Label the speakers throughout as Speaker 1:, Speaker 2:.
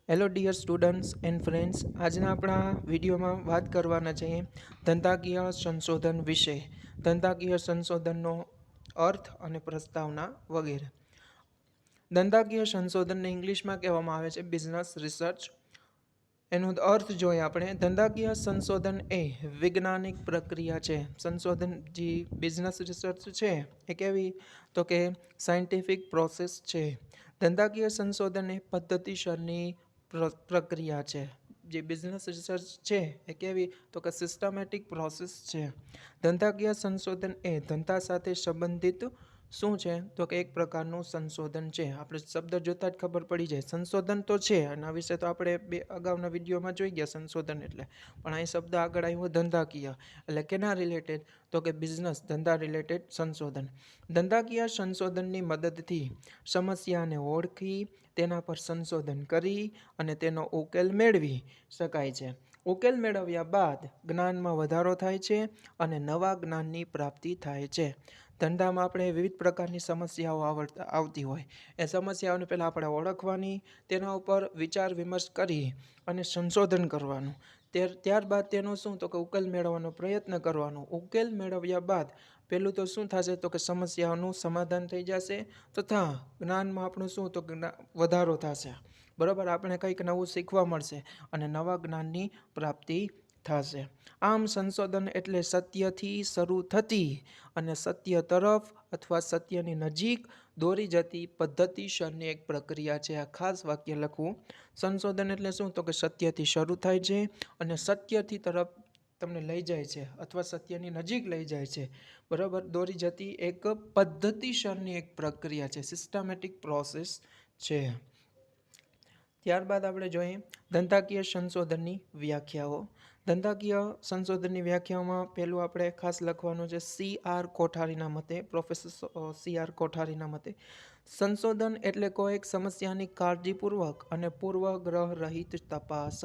Speaker 1: Hello dear students and friends, આજના આપણા વિડીયોમાં વાત કરવાના છે ધંધાકીય સંશોધન વિશે. ધંધાકીય સંશોધનનો અર્થ અને પ્રસ્તાવના વગેરે. ધંધાકીય સંશોધનને ઇંગ્લિશમાં કહેવામાં આવે છે બિઝનેસ રિસર્ચ. એનો અર્થ જોઈએ આપણે, ધંધાકીય સંશોધન એ વૈજ્ઞાનિક પ્રક્રિયા છે. સંશોધન જે બિઝનેસ રિસર્ચ છે એ કેવી, તો કે સાયન્ટિફિક પ્રોસેસ છે. ધંધાકીય સંશોધન એ પદ્ધતિસરની પ્રક્રિયા છે. જે બિઝનેસ રિસર્ચ છે એ કેવી, તો કે સિસ્ટમેટિક પ્રોસેસ છે. ધંધાકીય સંશોધન એ ધંધા સાથે સંબંધિત શું છે, તો કે એક પ્રકારનું સંશોધન છે. આપણે શબ્દ જોતા જ ખબર પડી જાય સંશોધન તો છે, અને આ વિશે તો આપણે અગાઉના વિડીયોમાં જોઈ ગયા સંશોધન એટલે. પણ અહીં શબ્દ આગળ આવ્યો ધંધાકીય, એટલે કેના રિલેટેડ, તો કે બિઝનેસ ધંધા રિલેટેડ સંશોધન. ધંધાકીય સંશોધનની મદદથી સમસ્યાને ઓળખી, તેના પર સંશોધન કરી અને તેનો ઉકેલ મેળવી શકાય છે. ઉકેલ મેળવ્યા બાદ જ્ઞાનમાં વધારો થાય છે અને નવા જ્ઞાનની પ્રાપ્તિ થાય છે. ધંધામાં આપણે વિવિધ પ્રકારની સમસ્યાઓ આવતી હોય, એ સમસ્યાઓને પહેલાં આપણે ઓળખવાની, તેના ઉપર વિચાર વિમર્શ કરી અને સંશોધન કરવાનું. ત્યારબાદ તેનો શું, તો કે ઉકેલ મેળવવાનો પ્રયત્ન કરવાનો. ઉકેલ મેળવ્યા બાદ પહેલું તો શું થશે, તો કે સમસ્યાઓનું સમાધાન થઈ જશે તથા જ્ઞાનમાં આપણું શું, તો વધારો થશે. બરાબર, આપણે કંઈક નવું શીખવા મળશે અને નવા જ્ઞાનની પ્રાપ્તિ થશે. આમ સંશોધન એટલે સત્યથી શરૂ થતી અને સત્ય તરફ અથવા સત્યની નજીક દોરી જતી પદ્ધતિસરની એક પ્રક્રિયા છે. આ ખાસ વાક્ય લખવું. સંશોધન એટલે શું, તો કે સત્યથી શરૂ થાય છે અને સત્યથી તરફ તમને લઈ જાય છે અથવા સત્યની નજીક લઈ જાય છે. બરાબર, દોરી જતી એક પદ્ધતિસરની એક પ્રક્રિયા છે, સિસ્ટમેટિક પ્રોસેસ છે. ત્યારબાદ આપણે જોઈએ ધંધાકીય સંશોધનની વ્યાખ્યાઓ. ધંધાકીય સંશોધનની વ્યાખ્યાઓમાં પહેલું આપણે ખાસ લખવાનું છે CR કોઠારીના મતે, પ્રોફેસર CR કોઠારીના મતે, સંશોધન એટલે કોઈ એક સમસ્યાની કાળજીપૂર્વક અને પૂર્વગ્રહ રહિત તપાસ.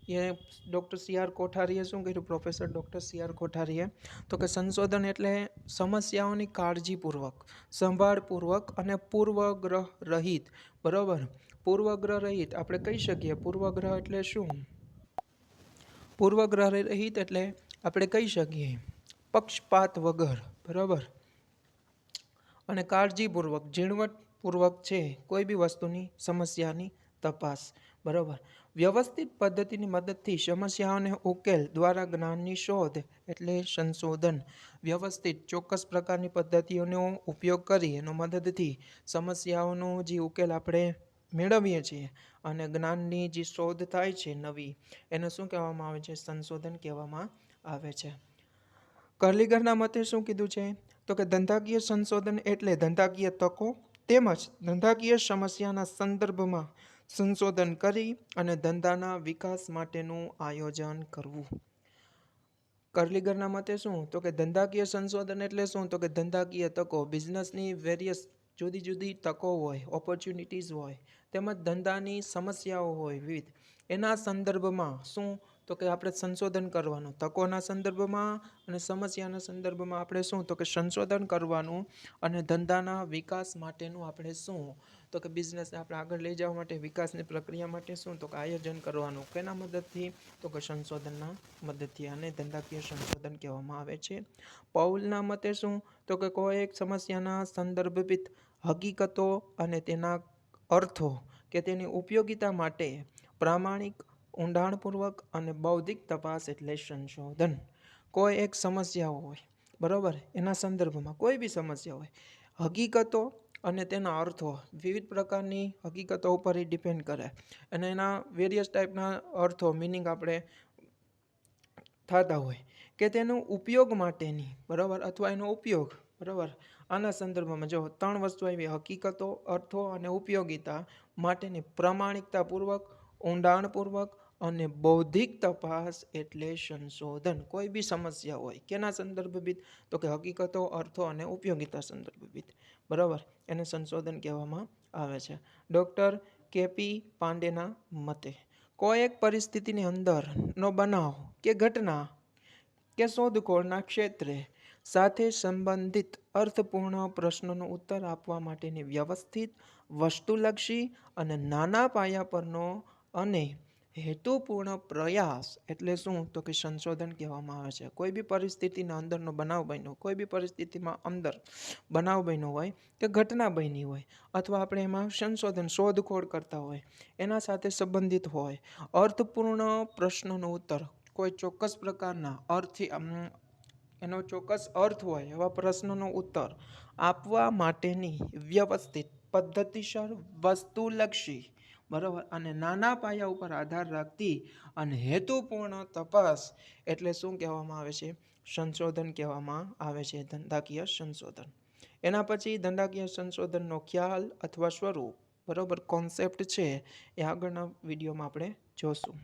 Speaker 1: એ ડૉક્ટર CR કોઠારીએ શું કર્યું, પ્રોફેસર ડૉક્ટર CR કોઠારીએ, તો કે સંશોધન એટલે સમસ્યાઓની કાળજીપૂર્વક, સંભાળપૂર્વક અને પૂર્વગ્રહ રહિત. બરાબર, પૂર્વગ્રહ રહિત આપણે કહી શકીએ. પૂર્વગ્રહ એટલે શું, પૂર્વગ્રહ રહિત એટલે આપણે કહી શકીએ પક્ષપાત વગર. બરાબર, અને કાળજીપૂર્વક, ઝીણવટપૂર્વક છે કોઈ બી વસ્તુની સમસ્યાની તપાસ. બરાબર, વ્યવસ્થિત પદ્ધતિની મદદથી સમસ્યાઓને ઉકેલ દ્વારા જ્ઞાનની શોધ એટલે સંશોધન. વ્યવસ્થિત ચોક્કસ પ્રકારની પદ્ધતિઓનો ઉપયોગ કરી એનો મદદથી સમસ્યાઓનો જે ઉકેલ આપણે મેળવીએ છીએ અને જ્ઞાનની જે શોધ થાય છે નવી, એને શું કહેવામાં આવે છે, સંશોધન કહેવામાં આવે છે. કર્લીગરના મતે શું કીધું છે, તો કે ધંધાકીય સંશોધન એટલે ધંધાકીય તકો તેમજ ધંધાકીય સમસ્યાના સંદર્ભમાં સંશોધન કરી અને ધંધાના વિકાસ માટેનું આયોજન કરવું. કર્લીગરના મતે શું, તો કે ધંધાકીય સંશોધન એટલે શું, તો કે ધંધાકીય તકો, બિઝનેસની વેરિયસ જુદી જુદી તકો હોય, ઓપોર્ચ્યુનિટીઝ હોય, તેમજ ધંધાની સમસ્યાઓ હોય વિવિધ, એના સંદર્ભમાં શું, તો કે આપણે સંશોધન કરવાનું. તકોના સંદર્ભમાં અને સમસ્યાના સંદર્ભમાં આપણે શું, તો કે સંશોધન કરવાનું અને ધંધાના વિકાસ માટેનું આપણે શું, તો કે બિઝનેસને આપણે આગળ લઈ જવા માટે, વિકાસની પ્રક્રિયા માટે શું, તો કે આયોજન કરવાનું. કેના મદદથી, તો કે સંશોધનના મદદથી. આને ધંધાકીય સંશોધન કહેવામાં આવે છે. પૌલના મતે શું, તો કે કોઈ એક સમસ્યાના સંદર્ભિત હકીકતો અને તેના અર્થો કે તેની ઉપયોગિતા માટે પ્રામાણિક, ઊંડાણપૂર્વક અને બૌદ્ધિક તપાસ એટલે સંશોધન. કોઈ એક સમસ્યા હોય, બરાબર, એના સંદર્ભમાં કોઈ બી સમસ્યા હોય, હકીકતો અને તેના અર્થો, વિવિધ પ્રકારની હકીકતો ઉપર એ ડિપેન્ડ કરે અને એના વેરિયસ ટાઈપના અર્થો, મિનિંગ આપણે થતા હોય કે તેનો ઉપયોગ માટેની, બરાબર, અથવા એનો ઉપયોગ. બરાબર, આના સંદર્ભમાં જો 3 વસ્તુ આવી, હકીકતો, અર્થો અને ઉપયોગિતા માટેની પ્રામાણિકતાપૂર્વક, ઊંડાણપૂર્વક અને બૌદ્ધિક તપાસ એટલે સંશોધન. કોઈ બી સમસ્યા હોય, કેના સંદર્ભિત, તો કે હકીકતો, અર્થો અને ઉપયોગિતા સંદર્ભિત. બરાબર, એને સંશોધન કહેવામાં આવે છે. ડૉક્ટર KP પાંડેના મતે કોઈ એક પરિસ્થિતિની અંદરનો બનાવ કે ઘટના કે શોધખોળના ક્ષેત્રે સાથે સંબંધિત અર્થપૂર્ણ પ્રશ્નોનો ઉત્તર આપવા માટેની વ્યવસ્થિત, વસ્તુલક્ષી અને નાના પાયા પરનો અને હેતુપૂર્ણ પ્રયાસ એટલે શું તો કે સંશોધન કહેવામાં આવે છે. કોઈ બી પરિસ્થિતિના અંદરનો બનાવ બન્યો, કોઈ બી પરિસ્થિતિમાં અંદર બનાવ બન્યો હોય કે ઘટના બની હોય અથવા આપણે એમાં સંશોધન શોધખોળ કરતા હોય એના સાથે સંબંધિત હોય, અર્થપૂર્ણ પ્રશ્નનો ઉત્તર કોઈ ચોક્કસ પ્રકારના અર્થથી એનો ચોક્કસ અર્થ હોય એવા પ્રશ્નનો ઉત્તર આપવા માટેની વ્યવસ્થિત પદ્ધતિસર વસ્તુલક્ષી બરાબર અને નાના પાયા ઉપર આધાર રાખતી અને હેતુપૂર્ણ તપાસ એટલે શું કહેવામાં આવે છે? સંશોધન કહેવામાં આવે છે, ધંધાકીય સંશોધન. એના પછી ધંધાકીય સંશોધનનો ખ્યાલ અથવા સ્વરૂપ બરાબર કોન્સેપ્ટ છે એ આગળના વિડીયોમાં આપણે જોશું.